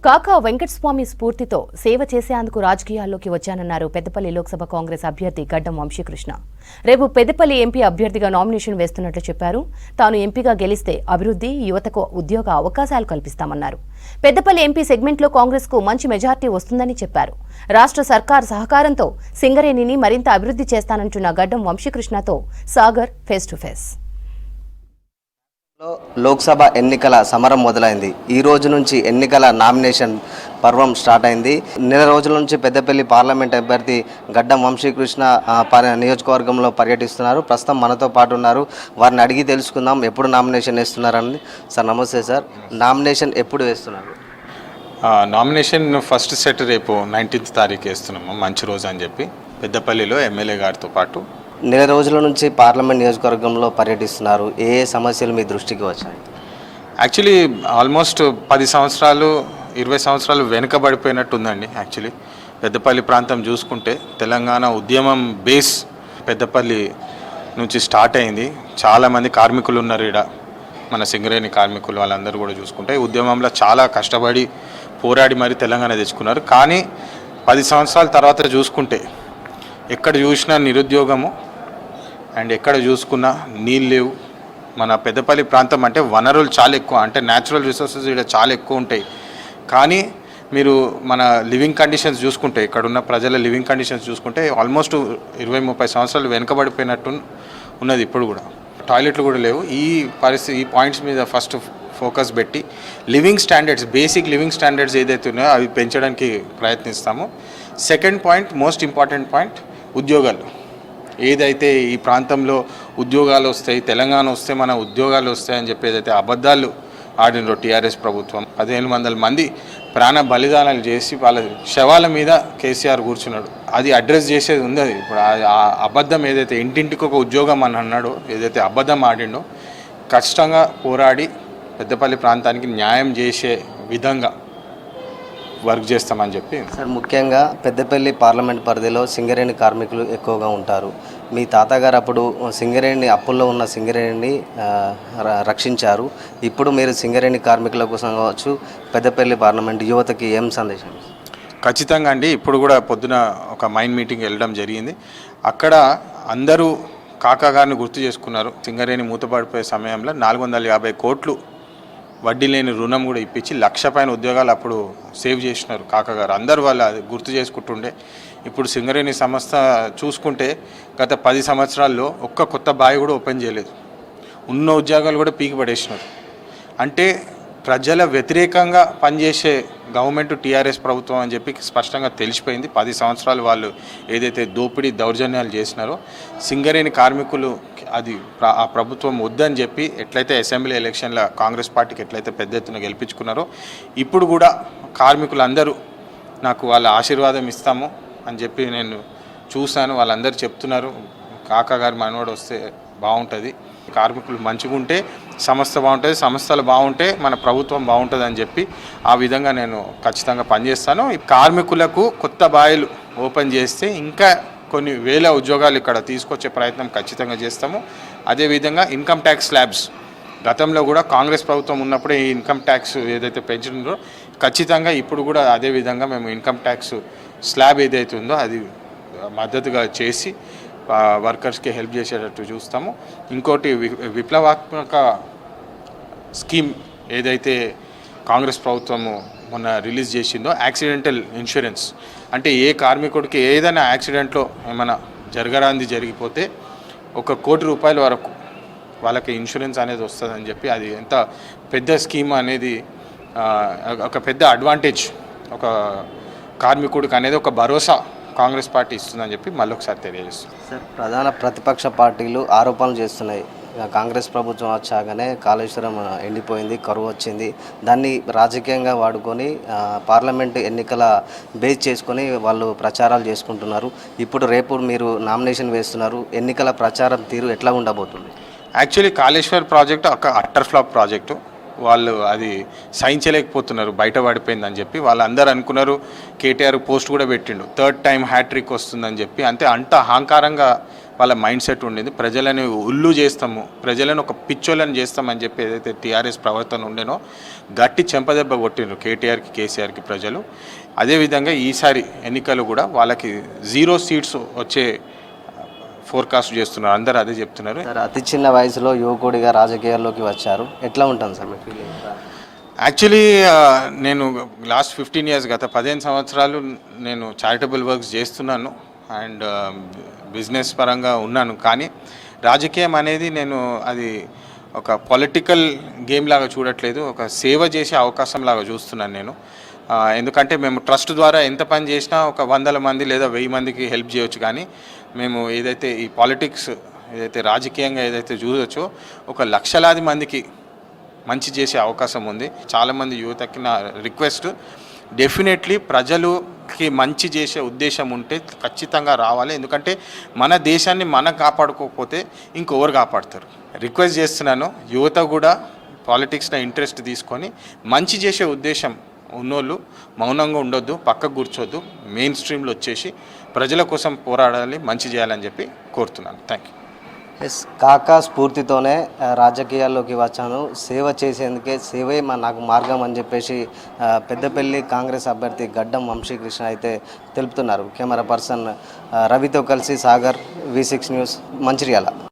కాకా వెంకటస్వామి స్ఫూర్తితో సేవ చేసేందుకు రాజకీయాల్లోకి వచ్చానన్నారు పెద్దపల్లి లోక్సభ కాంగ్రెస్ అభ్యర్థి గడ్డం వంశీకృష్ణ. రేపు పెద్దపల్లి ఎంపీ అభ్యర్థిగా నామినేషన్ వేస్తున్నట్లు చెప్పారు. తాను ఎంపీగా గెలిస్తే అభివృద్ధి, యువతకు ఉద్యోగ అవకాశాలు కల్పిస్తామన్నారు. పెద్దపల్లి ఎంపీ సెగ్మెంట్లో కాంగ్రెస్ కు మంచి మెజార్టీ వస్తుందని చెప్పారు. రాష్ట్ర సర్కార్ సహకారంతో సింగరేణిని మరింత అభివృద్ధి చేస్తానంటున్న గడ్డం వంశీకృష్ణతో Sagar face to face. Lok Sabha ఎన్నికల సమరం మొదలైంది. ఈ రోజు నుంచి ఎన్నికల నామినేషన్ పర్వం స్టార్ట్ అయింది. నెల రోజుల నుంచి పెద్దపల్లి పార్లమెంట్ అభ్యర్థి గడ్డం వంశీకృష్ణ నియోజకవర్గంలో పర్యటిస్తున్నారు. ప్రస్తుతం మనతో పాటు ఉన్నారు. వారిని అడిగి తెలుసుకుందాం ఎప్పుడు నామినేషన్ వేస్తున్నారని. సార్ నమస్తే సార్, నామినేషన్ ఎప్పుడు వేస్తున్నారు? నామినేషన్ ఫస్ట్ సెట్ రేపు 19th తారీఖు వేస్తున్నాము, మంచి రోజు అని చెప్పి పెద్దపల్లిలో ఎమ్మెల్యే గారితో పాటు. నెల రోజుల నుంచి పార్లమెంట్ నియోజకవర్గంలో పర్యటిస్తున్నారు. ఏ సమస్యలు మీ దృష్టికి వచ్చాయి? యాక్చువల్లీ ఆల్మోస్ట్ 10 సంవత్సరాలు 20 సంవత్సరాలు వెనుకబడిపోయినట్టు ఉందండి. యాక్చువల్లీ పెద్దపల్లి ప్రాంతం చూసుకుంటే తెలంగాణ ఉద్యమం బేస్ పెద్దపల్లి నుంచి స్టార్ట్ అయింది. చాలామంది కార్మికులు ఉన్నారు ఇక్కడ, మన సింగరేణి కార్మికులు వాళ్ళందరూ కూడా చూసుకుంటే ఉద్యమంలో చాలా కష్టపడి పోరాడి మరి తెలంగాణ తెచ్చుకున్నారు. కానీ 10 సంవత్సరాల తర్వాత చూసుకుంటే ఎక్కడ చూసినా నిరుద్యోగము అండ్ ఎక్కడ చూసుకున్నా నీళ్ళు లేవు. మన పెద్దపల్లి ప్రాంతం అంటే వనరులు చాలా ఎక్కువ, అంటే న్యాచురల్ రిసోర్సెస్ ఇక్కడ చాలా ఎక్కువ ఉంటాయి. కానీ మీరు మన లివింగ్ కండిషన్స్ చూసుకుంటే, ఇక్కడ ఉన్న ప్రజల లివింగ్ కండిషన్స్ చూసుకుంటే ఆల్మోస్ట్ 20-30 సంవత్సరాలు వెనుకబడిపోయినట్టు ఉన్నది. ఇప్పుడు కూడా టాయిలెట్లు కూడా లేవు. ఈ పరిస్థితి, ఈ పాయింట్స్ మీద ఫస్ట్ ఫోకస్ పెట్టి living standards, basic living standards ఏదైతే ఉన్నాయో అవి పెంచడానికి ప్రయత్నిస్తాము. Second point, most important point, ఉద్యోగాలు. ఏదైతే ఈ ప్రాంతంలో ఉద్యోగాలు వస్తాయి, తెలంగాణ వస్తే మన ఉద్యోగాలు వస్తాయని చెప్పి ఏదైతే అబద్ధాలు ఆడినరో టీఆర్ఎస్ ప్రభుత్వం, 1500 మంది ప్రాణ బలిదానాలు చేసి వాళ్ళ శవాల మీద కేసీఆర్ కూర్చున్నాడు. అది అడ్రస్ చేసేది ఉంది. అది ఇప్పుడు ఆ అబద్ధం ఏదైతే ఇంటింటికి ఒక ఉద్యోగం అని అన్నాడో, ఏదైతే అబద్ధం ఆడిండో, ఖచ్చితంగా పోరాడి పెద్దపల్లి ప్రాంతానికి న్యాయం చేసే విధంగా వర్క్ చేస్తామని చెప్పి. సార్, ముఖ్యంగా పెద్దపల్లి పార్లమెంట్ పరిధిలో సింగరేణి కార్మికులు ఎక్కువగా ఉంటారు. మీ తాతగారు అప్పుడు సింగరేణి, అప్పుల్లో ఉన్న సింగరేణిని రక్షించారు. ఇప్పుడు మీరు సింగరేణి కార్మికుల కోసం కావచ్చు, పెద్దపల్లి పార్లమెంట్ యువతకి ఏం సందేశం? ఖచ్చితంగా అండి. ఇప్పుడు కూడా పొద్దున ఒక మైండ్ మీటింగ్ వెళ్ళడం జరిగింది. అక్కడ అందరూ కాకా గారిని గుర్తు చేసుకున్నారు. సింగరేణి మూతపడిపోయే సమయంలో 450 కోట్లు వడ్డీ లేని రుణం కూడా ఇప్పించి 1,00,000 పైన ఉద్యోగాలు అప్పుడు సేవ్ చేసినారు కాకా గారు. అందరూ వాళ్ళు అది గుర్తు చేసుకుంటుండే. ఇప్పుడు సింగరేణి సంస్థ చూసుకుంటే గత 10 సంవత్సరాల్లో ఒక్క కొత్త బావి కూడా ఓపెన్ చేయలేదు. ఉన్న ఉద్యోగాలు కూడా పీకి పడేసినారు. అంటే ప్రజల వ్యతిరేకంగా పనిచేసే గవర్నమెంట్ టీఆర్ఎస్ ప్రభుత్వం అని చెప్పి స్పష్టంగా తెలిసిపోయింది. 10 సంవత్సరాలు వాళ్ళు ఏదైతే దోపిడీ దౌర్జన్యాలు చేసినారో, సింగరేణి కార్మికులు అది ఆ ప్రభుత్వం వద్దని చెప్పి ఎట్లయితే అసెంబ్లీ ఎలక్షన్ల కాంగ్రెస్ పార్టీకి ఎట్లయితే పెద్ద ఎత్తున గెలిపించుకున్నారో, ఇప్పుడు కూడా కార్మికులందరూ నాకు వాళ్ళ ఆశీర్వాదం ఇస్తాము అని చెప్పి నేను చూశాను. వాళ్ళందరూ చెప్తున్నారు కాకా గారి మనవాడు వస్తే బాగుంటుంది, కార్మికులు మంచిగా ఉంటే సంస్థ బాగుంటుంది, సంస్థలు బాగుంటే మన ప్రభుత్వం బాగుంటుంది అని చెప్పి ఆ విధంగా నేను ఖచ్చితంగా పనిచేస్తాను. ఈ కార్మికులకు కొత్త బాయిలు ఓపెన్ చేస్తే ఇంకా కొన్ని వేల ఉద్యోగాలు ఇక్కడ తీసుకొచ్చే ప్రయత్నం ఖచ్చితంగా చేస్తాము. అదేవిధంగా ఇన్కమ్ ట్యాక్స్ స్లాబ్స్, గతంలో కూడా కాంగ్రెస్ ప్రభుత్వం ఉన్నప్పుడే ఈ ఇన్కమ్ ట్యాక్స్ ఏదైతే పెంచుతుందో, ఖచ్చితంగా ఇప్పుడు కూడా అదేవిధంగా మేము ఇన్కమ్ ట్యాక్స్ స్లాబ్ ఏదైతే ఉందో అది మద్దతుగా చేసి వర్కర్స్కి హెల్ప్ చేసేటట్టు చూస్తాము. ఇంకోటి విప్లవాత్మక స్కీమ్ ఏదైతే కాంగ్రెస్ ప్రభుత్వము మొన్న రిలీజ్ చేసిందో, యాక్సిడెంటల్ ఇన్సూరెన్స్, అంటే ఏ కార్మికుడికి ఏదైనా యాక్సిడెంట్లో ఏమైనా జరిగిపోతే 1 కోటి రూపాయల వరకు వాళ్ళకి ఇన్సూరెన్స్ అనేది వస్తుందని చెప్పి, అది ఎంత పెద్ద స్కీమ్ అనేది, ఒక పెద్ద అడ్వాంటేజ్ ఒక కార్మికుడికి అనేది ఒక భరోసా కాంగ్రెస్ పార్టీ ఇస్తుందని చెప్పి మళ్ళీ ఒకసారి తెలియజేస్తుంది. సార్, ప్రధాన ప్రతిపక్ష పార్టీలు ఆరోపణలు చేస్తున్నాయి. కాంగ్రెస్ ప్రభుత్వం వచ్చాకనే కాళేశ్వరం ఎండిపోయింది, కరువు వచ్చింది, దాన్ని రాజకీయంగా వాడుకొని పార్లమెంట్ ఎన్నికల బేస్ చేసుకొని వాళ్ళు ప్రచారాలు చేసుకుంటున్నారు. ఇప్పుడు రేపు మీరు నామినేషన్ వేస్తున్నారు. ఎన్నికల ప్రచారం తీరు ఎట్లా ఉండబోతుంది? యాక్చువల్లీ కాళేశ్వర్ ప్రాజెక్టు ఒక అట్టర్ ఫ్లాప్ ప్రాజెక్టు. వాళ్ళు అది సహించలేకపోతున్నారు, బయట పడిపోయిందని చెప్పి. వాళ్ళందరూ అనుకున్నారు, కేటీఆర్ పోస్ట్ కూడా పెట్టిండు, 3rd టైం హ్యాట్రిక్ వస్తుందని చెప్పి. అంత అహంకారంగా వాళ్ళ మైండ్ సెట్ ఉండేది. ప్రజలని ఉల్లు చేస్తాము, ప్రజలను ఒక పిచ్చోళ్ళని చేస్తామని చెప్పి ఏదైతే టీఆర్ఎస్ ప్రవర్తన ఉండేనో గట్టి చెంపదెబ్బ కొట్టిండ్రు కేటీఆర్కి, కేసీఆర్కి ప్రజలు. అదేవిధంగా ఈసారి ఎన్నికలు కూడా వాళ్ళకి 0 సీట్స్ వచ్చే ఫోర్కాస్ట్ చేస్తున్నారు. అందరూ అదే చెప్తున్నారు. సార్, అతి చిన్న వయసులో యువకుడిగా రాజకీయాల్లోకి వచ్చారు, ఎట్లా ఉంటుంది సార్ మీ ఫీలింగ్? యాక్చువల్లీ నేను లాస్ట్ 15 ఇయర్స్, గత 15 సంవత్సరాలు నేను చారిటబుల్ వర్క్స్ చేస్తున్నాను అండ్ బిజినెస్ పరంగా ఉన్నాను. కానీ రాజకీయం అనేది నేను అది ఒక పొలిటికల్ గేమ్ లాగా చూడట్లేదు, ఒక సేవ చేసే అవకాశం లాగా చూస్తున్నాను నేను. ఎందుకంటే మేము ట్రస్ట్ ద్వారా ఎంత పని చేసినా ఒక 100 మంది లేదా 1000 మందికి హెల్ప్ చేయొచ్చు. కానీ మేము ఏదైతే ఈ పాలిటిక్స్ ఏదైతే రాజకీయంగా ఏదైతే చూడొచ్చో ఒక లక్షలాది మందికి మంచి చేసే అవకాశం ఉంది. చాలామంది యువతకి నా రిక్వెస్ట్, డెఫినెట్లీ ప్రజలకి మంచి చేసే ఉద్దేశం ఉంటే ఖచ్చితంగా రావాలి. ఎందుకంటే మన దేశాన్ని మనం కాపాడుకోకపోతే ఇంకెవరు కాపాడుతారు. రిక్వెస్ట్ చేస్తున్నాను, యువత కూడా పాలిటిక్స్లో ఇంట్రెస్ట్ తీసుకొని మంచి చేసే ఉద్దేశం ఉన్నోళ్ళు మౌనంగా ఉండొద్దు, పక్కకు కూర్చోద్దు, మెయిన్ స్ట్రీమ్లో వచ్చేసి ప్రజల కోసం పోరాడాలి, మంచి చేయాలని చెప్పి కోరుతున్నాను. Thank you. ఎస్, కాకా స్ఫూర్తితోనే రాజకీయాల్లోకి వచ్చాను, సేవ చేసేందుకే సేవే నాకు మార్గం అని చెప్పేసి పెద్దపల్లి కాంగ్రెస్ అభ్యర్థి గడ్డం వంశీకృష్ణ అయితే తెలుపుతున్నారు. కెమెరా పర్సన్ రవితో కలిసి సాగర్, V6 న్యూస్, మంచిర్యాల.